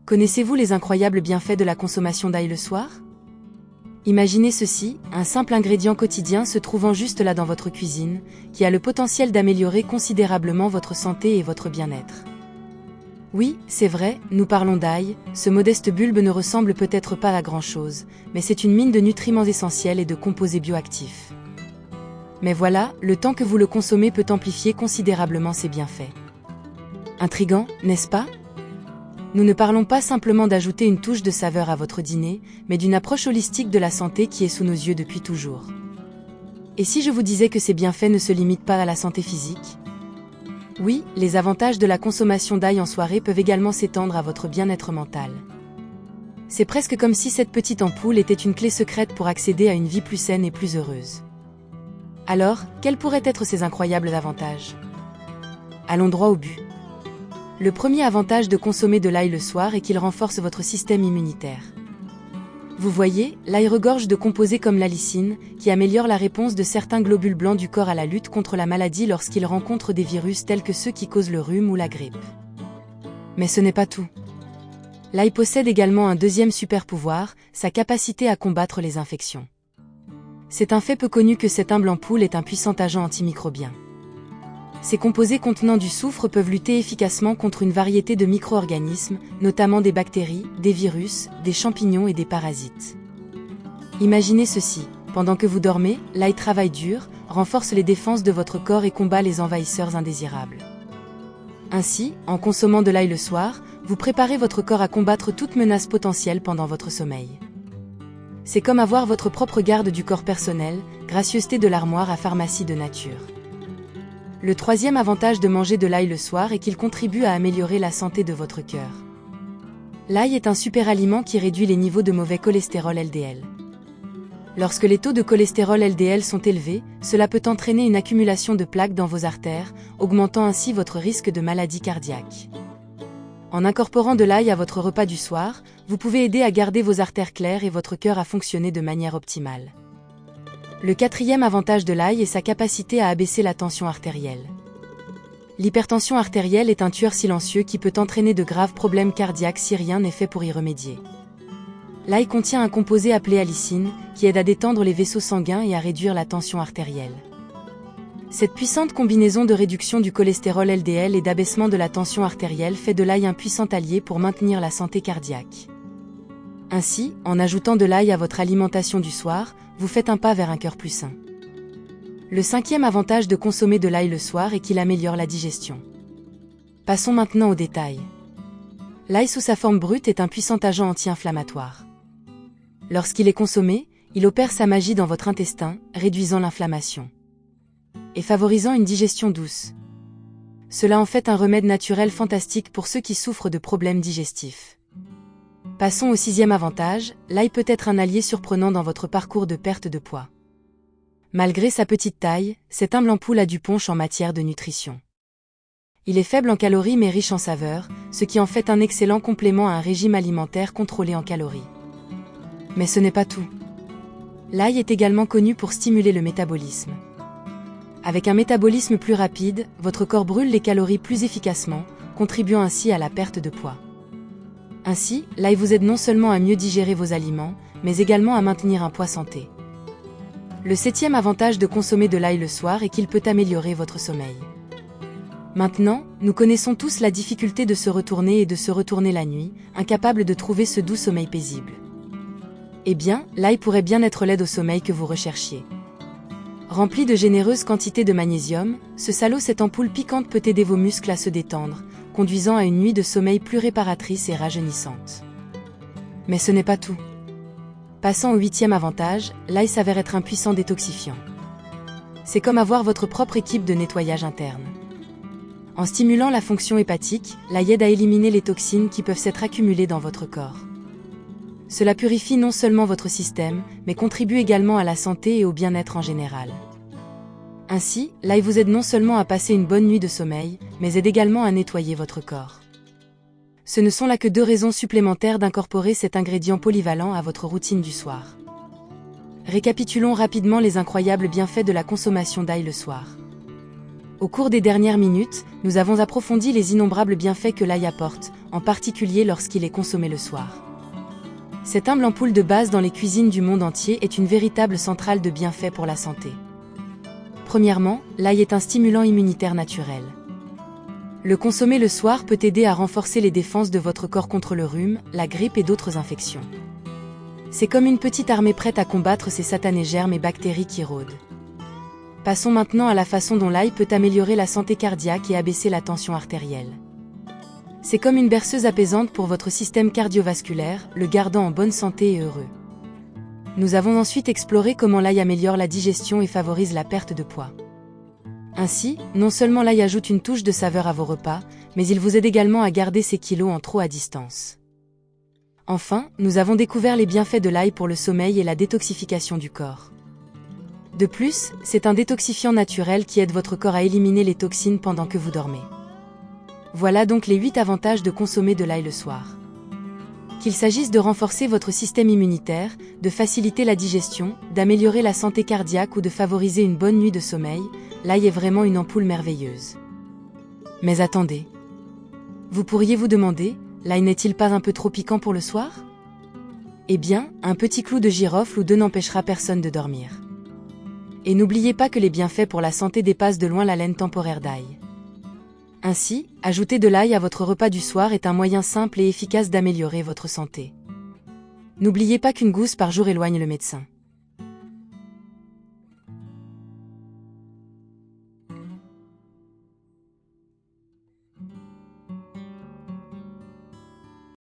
Connaissez-vous les incroyables bienfaits de la consommation d'ail le soir? Imaginez ceci, un simple ingrédient quotidien se trouvant juste là dans votre cuisine, qui a le potentiel d'améliorer considérablement votre santé et votre bien-être. Oui, c'est vrai, nous parlons d'ail, ce modeste bulbe ne ressemble peut-être pas à grand-chose, mais c'est une mine de nutriments essentiels et de composés bioactifs. Mais voilà, le temps que vous le consommez peut amplifier considérablement ses bienfaits. Intriguant, n'est-ce pas? Nous ne parlons pas simplement d'ajouter une touche de saveur à votre dîner, mais d'une approche holistique de la santé qui est sous nos yeux depuis toujours. Et si je vous disais que ces bienfaits ne se limitent pas à la santé physique? Oui, les avantages de la consommation d'ail en soirée peuvent également s'étendre à votre bien-être mental. C'est presque comme si cette petite ampoule était une clé secrète pour accéder à une vie plus saine et plus heureuse. Alors, quels pourraient être ces incroyables avantages? Allons droit au but. Le premier avantage de consommer de l'ail le soir est qu'il renforce votre système immunitaire. Vous voyez, l'ail regorge de composés comme l'allicine, qui améliore la réponse de certains globules blancs du corps à la lutte contre la maladie lorsqu'il rencontre des virus tels que ceux qui causent le rhume ou la grippe. Mais ce n'est pas tout. L'ail possède également un deuxième super pouvoir, sa capacité à combattre les infections. C'est un fait peu connu que cette humble ampoule est un puissant agent antimicrobien. Ces composés contenant du soufre peuvent lutter efficacement contre une variété de micro-organismes, notamment des bactéries, des virus, des champignons et des parasites. Imaginez ceci, pendant que vous dormez, l'ail travaille dur, renforce les défenses de votre corps et combat les envahisseurs indésirables. Ainsi, en consommant de l'ail le soir, vous préparez votre corps à combattre toute menace potentielle pendant votre sommeil. C'est comme avoir votre propre garde du corps personnel, gracieuseté de l'armoire à pharmacie de nature. Le troisième avantage de manger de l'ail le soir est qu'il contribue à améliorer la santé de votre cœur. L'ail est un super aliment qui réduit les niveaux de mauvais cholestérol LDL. Lorsque les taux de cholestérol LDL sont élevés, cela peut entraîner une accumulation de plaques dans vos artères, augmentant ainsi votre risque de maladie cardiaque. En incorporant de l'ail à votre repas du soir, vous pouvez aider à garder vos artères claires et votre cœur à fonctionner de manière optimale. Le quatrième avantage de l'ail est sa capacité à abaisser la tension artérielle. L'hypertension artérielle est un tueur silencieux qui peut entraîner de graves problèmes cardiaques si rien n'est fait pour y remédier. L'ail contient un composé appelé allicine, qui aide à détendre les vaisseaux sanguins et à réduire la tension artérielle. Cette puissante combinaison de réduction du cholestérol LDL et d'abaissement de la tension artérielle fait de l'ail un puissant allié pour maintenir la santé cardiaque. Ainsi, en ajoutant de l'ail à votre alimentation du soir, vous faites un pas vers un cœur plus sain. Le cinquième avantage de consommer de l'ail le soir est qu'il améliore la digestion. Passons maintenant aux détails. L'ail sous sa forme brute est un puissant agent anti-inflammatoire. Lorsqu'il est consommé, il opère sa magie dans votre intestin, réduisant l'inflammation et favorisant une digestion douce. Cela en fait un remède naturel fantastique pour ceux qui souffrent de problèmes digestifs. Passons au sixième avantage, l'ail peut être un allié surprenant dans votre parcours de perte de poids. Malgré sa petite taille, cette humble ampoule a du punch en matière de nutrition. Il est faible en calories mais riche en saveurs, ce qui en fait un excellent complément à un régime alimentaire contrôlé en calories. Mais ce n'est pas tout. L'ail est également connu pour stimuler le métabolisme. Avec un métabolisme plus rapide, votre corps brûle les calories plus efficacement, contribuant ainsi à la perte de poids. Ainsi, l'ail vous aide non seulement à mieux digérer vos aliments, mais également à maintenir un poids santé. Le septième avantage de consommer de l'ail le soir est qu'il peut améliorer votre sommeil. Maintenant, nous connaissons tous la difficulté de se retourner et de se retourner la nuit, incapables de trouver ce doux sommeil paisible. Eh bien, l'ail pourrait bien être l'aide au sommeil que vous recherchiez. Rempli de généreuses quantités de magnésium, cette ampoule piquante peut aider vos muscles à se détendre, conduisant à une nuit de sommeil plus réparatrice et rajeunissante. Mais ce n'est pas tout. Passant au huitième avantage, l'ail s'avère être un puissant détoxifiant. C'est comme avoir votre propre équipe de nettoyage interne. En stimulant la fonction hépatique, l'ail aide à éliminer les toxines qui peuvent s'être accumulées dans votre corps. Cela purifie non seulement votre système, mais contribue également à la santé et au bien-être en général. Ainsi, l'ail vous aide non seulement à passer une bonne nuit de sommeil, mais aide également à nettoyer votre corps. Ce ne sont là que 2 raisons supplémentaires d'incorporer cet ingrédient polyvalent à votre routine du soir. Récapitulons rapidement les incroyables bienfaits de la consommation d'ail le soir. Au cours des dernières minutes, nous avons approfondi les innombrables bienfaits que l'ail apporte, en particulier lorsqu'il est consommé le soir. Cette humble ampoule de base dans les cuisines du monde entier est une véritable centrale de bienfaits pour la santé. Premièrement, l'ail est un stimulant immunitaire naturel. Le consommer le soir peut aider à renforcer les défenses de votre corps contre le rhume, la grippe et d'autres infections. C'est comme une petite armée prête à combattre ces satanés germes et bactéries qui rôdent. Passons maintenant à la façon dont l'ail peut améliorer la santé cardiaque et abaisser la tension artérielle. C'est comme une berceuse apaisante pour votre système cardiovasculaire, le gardant en bonne santé et heureux. Nous avons ensuite exploré comment l'ail améliore la digestion et favorise la perte de poids. Ainsi, non seulement l'ail ajoute une touche de saveur à vos repas, mais il vous aide également à garder ces kilos en trop à distance. Enfin, nous avons découvert les bienfaits de l'ail pour le sommeil et la détoxification du corps. De plus, c'est un détoxifiant naturel qui aide votre corps à éliminer les toxines pendant que vous dormez. Voilà donc les 8 avantages de consommer de l'ail le soir. Qu'il s'agisse de renforcer votre système immunitaire, de faciliter la digestion, d'améliorer la santé cardiaque ou de favoriser une bonne nuit de sommeil, l'ail est vraiment une ampoule merveilleuse. Mais attendez. Vous pourriez vous demander, l'ail n'est-il pas un peu trop piquant pour le soir? Eh bien, un petit clou de girofle ou deux n'empêchera personne de dormir. Et n'oubliez pas que les bienfaits pour la santé dépassent de loin l'haleine temporaire d'ail. Ainsi, ajouter de l'ail à votre repas du soir est un moyen simple et efficace d'améliorer votre santé. N'oubliez pas qu'une gousse par jour éloigne le médecin.